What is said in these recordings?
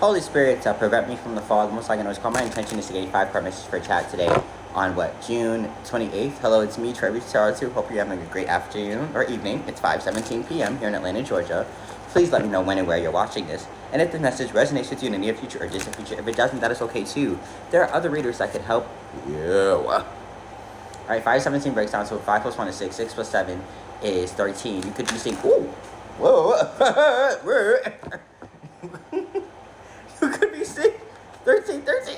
Holy Spirit, prevent me from the fall. The most I can always call. My intention is to get 5-part message for chat today on June 28th. Hello, it's me, Travis Charles. Hope you're having a great afternoon or evening. It's 5:17 p.m. here in Atlanta, Georgia. Please let me know when and where you're watching this. And if the message resonates with you in the near future or distant future, if it doesn't, that is okay too. There are other readers that could help you. Alright, 5:17 breaks down. So 5 plus 1 is 6. 6 plus 7 is 13. You could be saying, ooh, whoa, you could be saying 13, 13.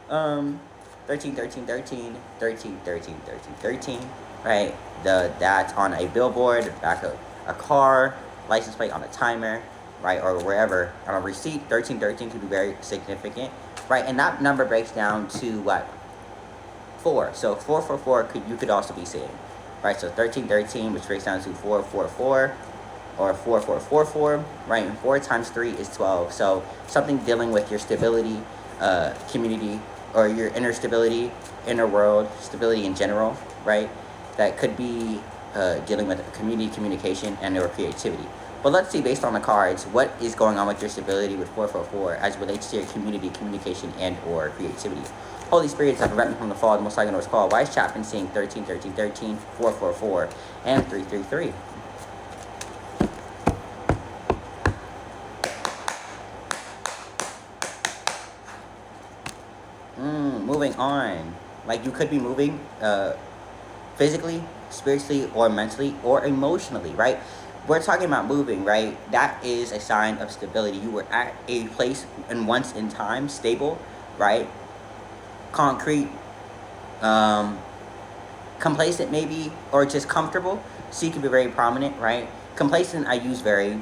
13, 13, 13, 13, 13, 13, 13. Right? That's on a billboard, back of a car, license plate on a timer, right? Or wherever. On a receipt, 13, 13 could be very significant. Right? And that number breaks down to what? 4. So 444 you could also be saying. Right? So 13, 13, which breaks down to 444. Or 4444, right? And 4 times 3 is 12. So something dealing with your stability, community, or your inner stability, inner world, stability in general, right? That could be dealing with community, communication, and or creativity. But let's see, based on the cards, what is going on with your stability with 444 as it relates to your community, communication, and or creativity. Holy Spirits have prevented me from the fall. The most I can always call. Why is Chapman seeing 13, 13, 13, 444, and 333? Moving on. Like, you could be moving physically, spiritually, or mentally, or emotionally, right? We're talking about moving, right? That is a sign of stability. You were at a place and once in time, stable, right? Concrete, complacent maybe, or just comfortable. So you could be very prominent, right? Complacent, I use very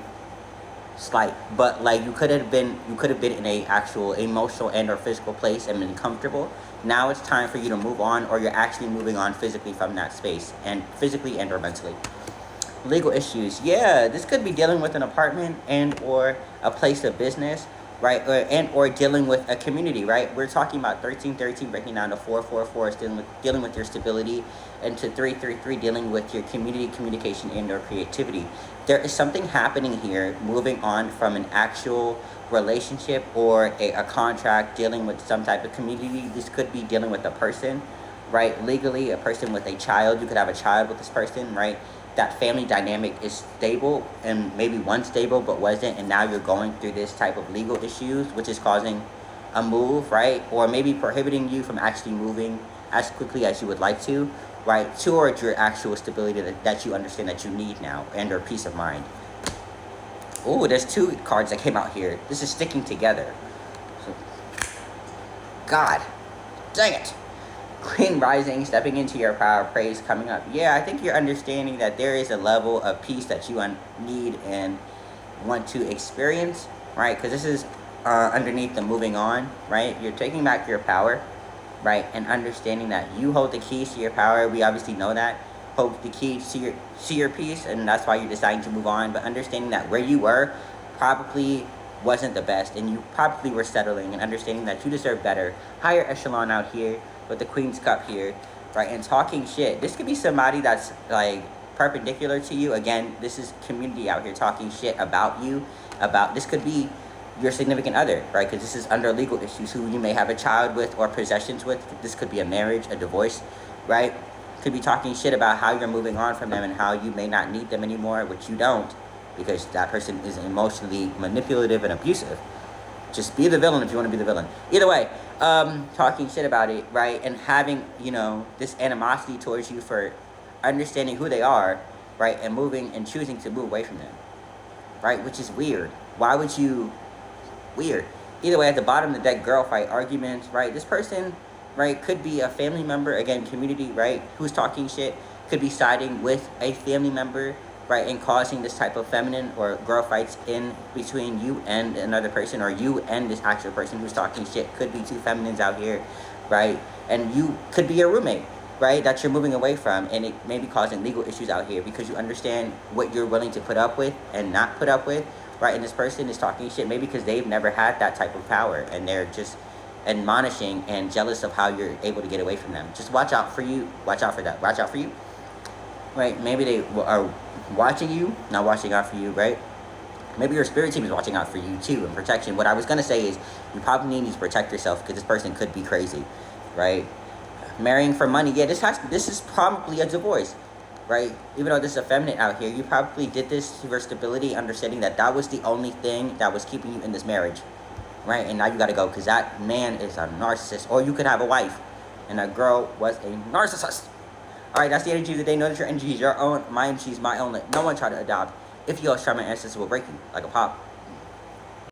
slight, but like you could have been in a actual emotional and or physical place and been comfortable. Now it's time for you to move on, or you're actually moving on physically from that space, and physically and or mentally. Legal issues, yeah, this could be dealing with an apartment and or a place of business, right? And or dealing with a community, right? We're talking about 1313 breaking down to 444 is dealing with your stability, and to 333 dealing with your community, communication, and or creativity. There is something happening here, moving on from an actual relationship or a contract, dealing with some type of community. This could be dealing with a person, right? Legally, a person with a child. You could have a child with this person, right? That family dynamic is stable, and maybe once stable but wasn't, and now you're going through this type of legal issues, which is causing a move, right? Or maybe prohibiting you from actually moving as quickly as you would like to, right? Towards your actual stability that you understand that you need now, and or peace of mind. Oh, there's 2 cards that came out here. This is sticking together. So, God, dang it. Queen Rising, stepping into your power, praise coming up. Yeah, I think you're understanding that there is a level of peace that you need and want to experience, right? Because this is underneath the moving on, right? You're taking back your power, right? And understanding that you hold the keys to your power. We obviously know that. Hold the keys to your peace, and that's why you're deciding to move on. But understanding that where you were probably wasn't the best, and you probably were settling, and understanding that you deserve better. Higher echelon out here with the Queen's Cup here, right? And talking shit. This could be somebody that's like perpendicular to you. Again, this is community out here talking shit about you. This could be your significant other, right? Because this is under legal issues, who you may have a child with or possessions with. This could be a marriage, a divorce, right? Could be talking shit about how you're moving on from them and how you may not need them anymore, which you don't, because that person is emotionally manipulative and abusive. Just be the villain if you want to be the villain. Either way, talking shit about it, right? And having, this animosity towards you for understanding who they are, right? And moving and choosing to move away from them, right? Which is weird. Why would you? Weird. Either way, at the bottom of the deck, girl fight, arguments, right? This person, right, could be a family member, again, community, right? Who's talking shit, could be siding with a family member, right, and causing this type of feminine or girl fights in between you and another person, or you and this actual person who's talking shit. Could be 2 feminines out here, right? And you could be your roommate, right, that you're moving away from, and it may be causing legal issues out here because you understand what you're willing to put up with and not put up with, right? And this person is talking shit maybe because they've never had that type of power, and they're just admonishing and jealous of how you're able to get away from them. Just watch out for you. Watch out for that. Watch out for you. Right? Maybe they are watching you, not watching out for you, right? Maybe your spirit team is watching out for you too, and protection. What I was gonna say is, you probably need to protect yourself because this person could be crazy, right? Marrying for money, yeah, this is probably a divorce, right? Even though this is effeminate out here, you probably did this for stability, understanding that that was the only thing that was keeping you in this marriage, right? And now you gotta go because that man is a narcissist. Or you could have a wife, and that girl was a narcissist. All right, that's the energy of the day. Know that your energy is your own. My energy is my own. No one try to adopt. If you are my ancestors will break you like a pop.